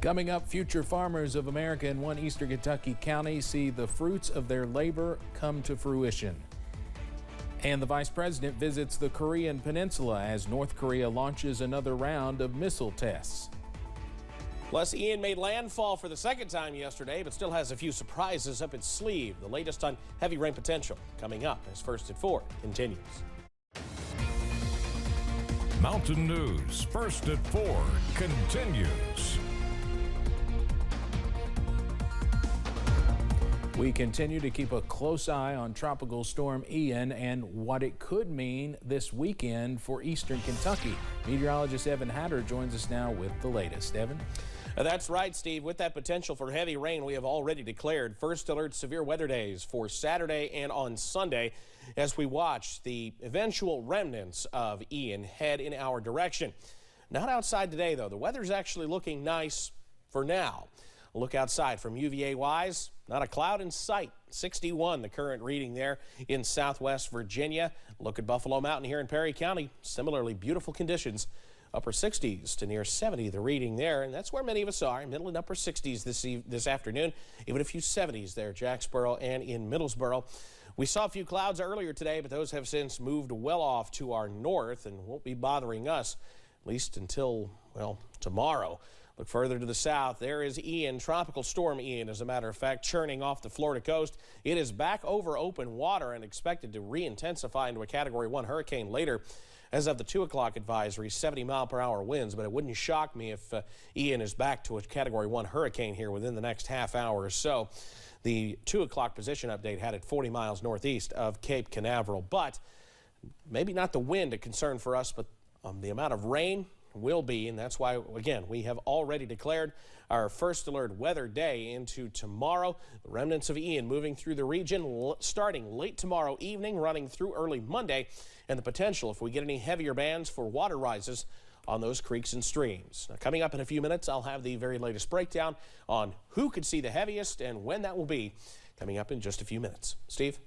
Coming up, future farmers of America in one eastern Kentucky county see the fruits of their labor come to fruition. And the vice president visits the Korean peninsula as North Korea launches another round of missile tests. Plus, Ian made landfall for the second time yesterday, but still has a few surprises up its sleeve. The latest on heavy rain potential coming up as First at 4 continues. Mountain News First at 4 continues. We continue to keep a close eye on Tropical Storm Ian and what it could mean this weekend for eastern Kentucky. Meteorologist Evan Hatter joins us now with the latest. Evan? That's right, Steve. With that potential for heavy rain, we have already declared first alert severe weather days for Saturday and on Sunday as we watch the eventual remnants of Ian head in our direction. Not outside today, though. The weather's actually looking nice for now. A look outside from UVA-wise, not a cloud in sight. 61 the current reading there in southwest Virginia. Look at Buffalo Mountain here in Perry County. Similarly beautiful conditions. Upper 60s to near 70 the reading there, and that's where many of us are, middle and upper 60s this afternoon. Even a few 70s there, Jacksboro and in Middlesboro. We saw a few clouds earlier today, but those have since moved well off to our north and won't be bothering us, at least until, well, tomorrow. Look further to the south. There is Ian, Tropical Storm Ian, as a matter of fact, churning off the Florida coast. It is back over open water and expected to re-intensify into a Category 1 hurricane later. As of the 2 o'clock advisory, 70-mile-per-hour winds, but it wouldn't shock me if Ian is back to a Category 1 hurricane here within the next half hour or so. The 2 o'clock position update had it 40 miles northeast of Cape Canaveral, but maybe not the wind a concern for us, but the amount of rain will be, and that's why, again, we have already declared our first alert weather day into tomorrow. The remnants of Ian moving through the region starting late tomorrow evening, running through early Monday, and the potential, if we get any heavier bands, for water rises on those creeks and streams. Now, coming up in a few minutes, I'll have the very latest breakdown on who could see the heaviest and when that will be, coming up in just a few minutes. Steve?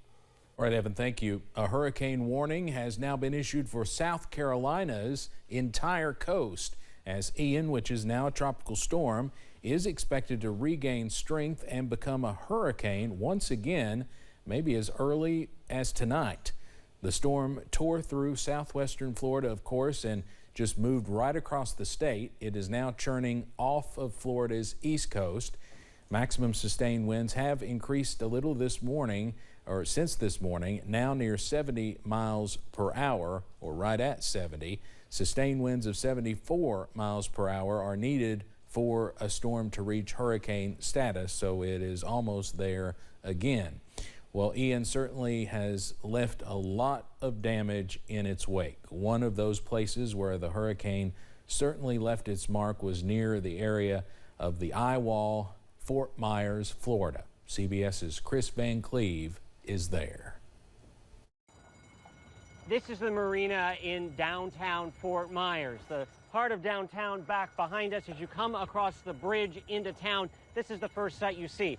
All right, Evan, thank you. A hurricane warning has now been issued for South Carolina's entire coast as Ian, which is now a tropical storm, is expected to regain strength and become a hurricane once again, maybe as early as tonight. The storm tore through southwestern Florida, of course, and just moved right across the state. It is now churning off of Florida's east coast. Maximum sustained winds have increased a little this morning, or since this morning, now near 70 miles per hour, or right at 70. Sustained winds of 74 miles per hour are needed for a storm to reach hurricane status, so it is almost there again. Well, Ian certainly has left a lot of damage in its wake. One of those places where the hurricane certainly left its mark was near the area of the eye wall, Fort Myers, Florida. CBS's Chris Van Cleve is there. This is the marina in downtown Fort Myers, the heart of downtown. Back behind us as you come across the bridge into town, this is the first sight you see.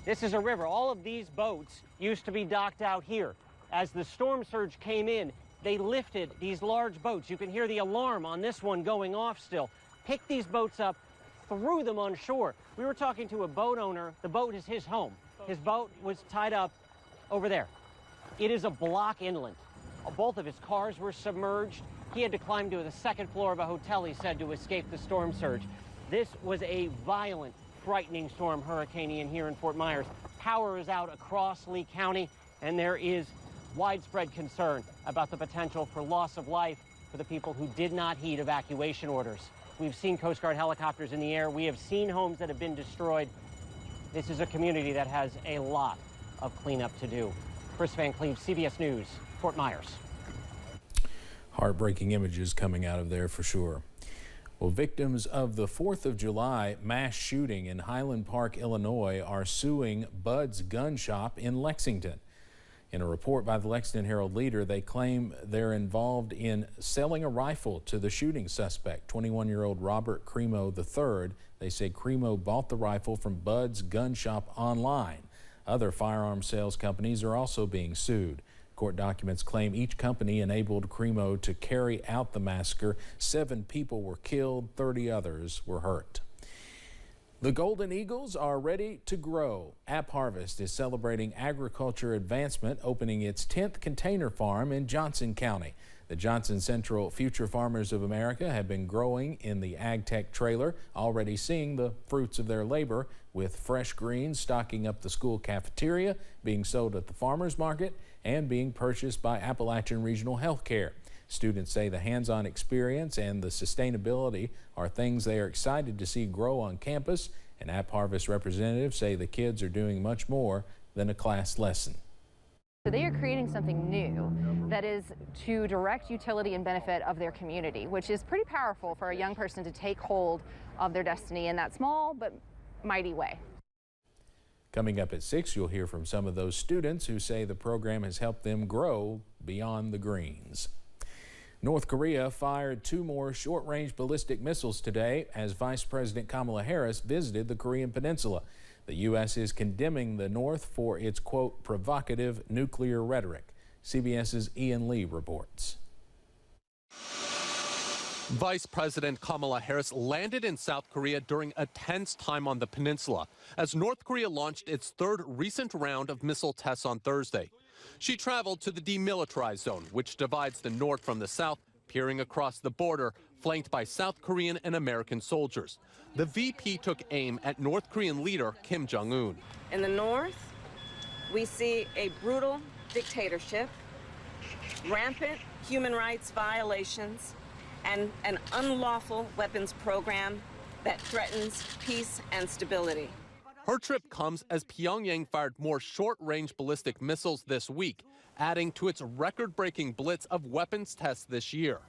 This is a river. All of these boats used to be docked out here. As the storm surge came in, they lifted these large boats. You can hear the alarm on this one going off still. Picked these boats up, threw them on shore. We were talking to a boat owner. The boat is his home. His boat was tied up over there. It is a block inland. Both of his cars were submerged. He had to climb to the second floor of a hotel, he said, to escape the storm surge. This was a violent, frightening storm, Hurricane Ian, here in Fort Myers. Power is out across Lee County, and there is widespread concern about the potential for loss of life for the people who did not heed evacuation orders. We've seen Coast Guard helicopters in the air. We have seen homes that have been destroyed. This is a community that has a lot of cleanup to do. Chris Van Cleve, CBS News, Fort Myers. Heartbreaking images coming out of there for sure. Well, victims of the 4th of July mass shooting in Highland Park, Illinois are suing Bud's gun shop in Lexington. In a report by the Lexington Herald-Leader, they claim they're involved in selling a rifle to the shooting suspect, 21-year-old Robert Cremo III. They say Cremo bought the rifle from Bud's gun shop online. Other firearm sales companies are also being sued. Court documents claim each company enabled Cremo to carry out the massacre. 7 people were killed, 30 others were hurt. The Golden Eagles are ready to grow. App Harvest is celebrating agriculture advancement, opening its 10th container farm in Johnson County. The Johnson Central Future Farmers of America have been growing in the Ag Tech trailer, already seeing the fruits of their labor, with fresh greens stocking up the school cafeteria, being sold at the farmers market, and being purchased by Appalachian Regional Healthcare. Students say the hands-on experience and the sustainability are things they are excited to see grow on campus, and App Harvest representatives say the kids are doing much more than a class lesson. So they are creating something new that is to direct utility and benefit of their community, which is pretty powerful for a young person to take hold of their destiny in that small but mighty way. Coming up at 6, you'll hear from some of those students who say the program has helped them grow beyond the greens. North Korea fired 2 more short-range ballistic missiles today as Vice President Kamala Harris visited the Korean Peninsula. The U.S. is condemning the North for its, quote, provocative nuclear rhetoric. CBS's Ian Lee reports. Vice President Kamala Harris landed in South Korea during a tense time on the peninsula as North Korea launched its 3rd recent round of missile tests on Thursday. She traveled to the demilitarized zone, which divides the north from the south, peering across the border, flanked by South Korean and American soldiers. The VP took aim at North Korean leader Kim Jong-un. In the north, we see a brutal dictatorship, rampant human rights violations, and an unlawful weapons program that threatens peace and stability. Her trip comes as Pyongyang fired more short-range ballistic missiles this week, adding to its record-breaking blitz of weapons tests this year.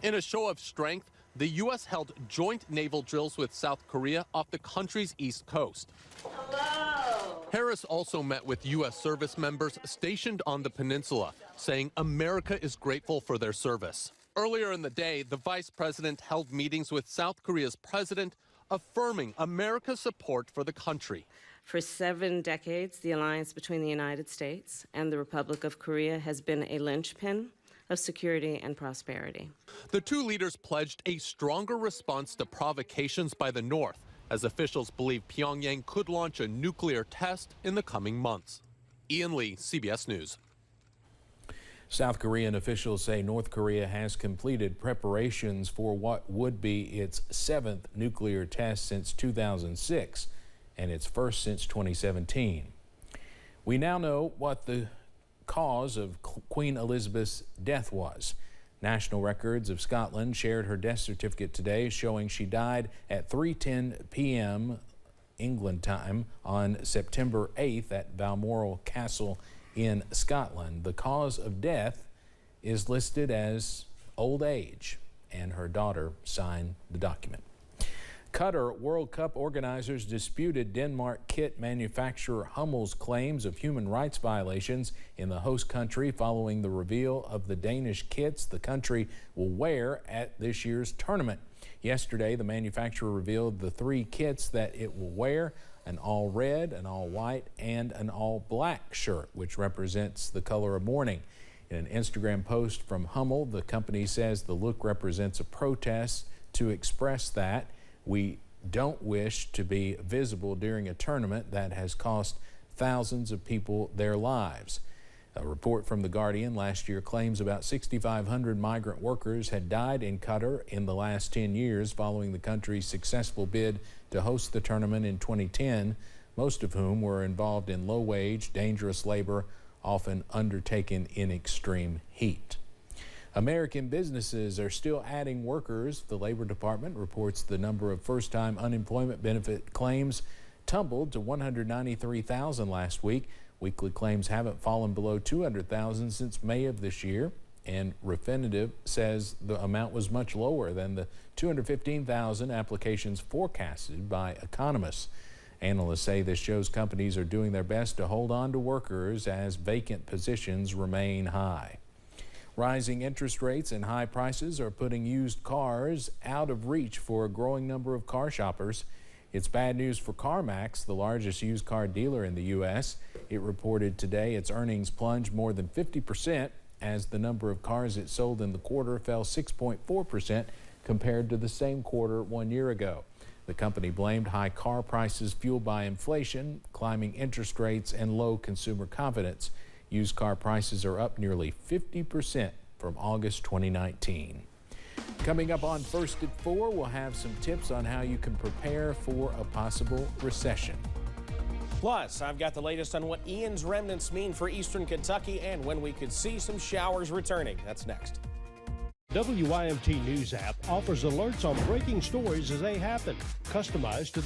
In a show of strength, the U.S. held joint naval drills with South Korea off the country's east coast. Hello. Harris also met with U.S. service members stationed on the peninsula, saying America is grateful for their service. Earlier in the day, the vice president held meetings with South Korea's president, affirming America's support for the country. For 7 decades, the alliance between the United States and the Republic of Korea has been a linchpin of security and prosperity. The 2 leaders pledged a stronger response to provocations by the North, as officials believe Pyongyang could launch a nuclear test in the coming months. Ian Lee, CBS News. South Korean officials say North Korea has completed preparations for what would be its 7th nuclear test since 2006 and its first since 2017. We now know what the cause of Queen Elizabeth's death was. National Records of Scotland shared her death certificate today, showing she died at 3:10 p.m. England time on September 8th at Balmoral Castle in Scotland. The cause of death is listed as old age, and her daughter signed the document. Qatar World Cup organizers disputed Denmark kit manufacturer Hummel's claims of human rights violations in the host country following the reveal of the Danish kits the country will wear at this year's tournament. Yesterday, the manufacturer revealed the 3 kits that it will wear: an all red, an all white, and an all black shirt, which represents the color of mourning. In an Instagram post from Hummel, the company says the look represents a protest to express that we don't wish to be visible during a tournament that has cost thousands of people their lives. A report from The Guardian last year claims about 6,500 migrant workers had died in Qatar in the last 10 years following the country's successful bid to host the tournament in 2010, most of whom were involved in low-wage, dangerous labor, often undertaken in extreme heat. American businesses are still adding workers. The Labor Department reports the number of first-time unemployment benefit claims tumbled to 193,000 last week. Weekly claims haven't fallen below 200,000 since May of this year, and Refinitiv says the amount was much lower than the 215,000 applications forecasted by economists. Analysts say this shows companies are doing their best to hold on to workers as vacant positions remain high. Rising interest rates and high prices are putting used cars out of reach for a growing number of car shoppers. It's bad news for CarMax, the largest used car dealer in the U.S. It reported today its earnings plunged more than 50% as the number of cars it sold in the quarter fell 6.4% compared to the same quarter 1 year ago. The company blamed high car prices fueled by inflation, climbing interest rates, and low consumer confidence. Used car prices are up nearly 50% from August 2019. Coming up on First at 4, we'll have some tips on how you can prepare for a possible recession. Plus, I've got the latest on what Ian's remnants mean for eastern Kentucky and when we could see some showers returning. That's next. WYMT News app offers alerts on breaking stories as they happen, customized to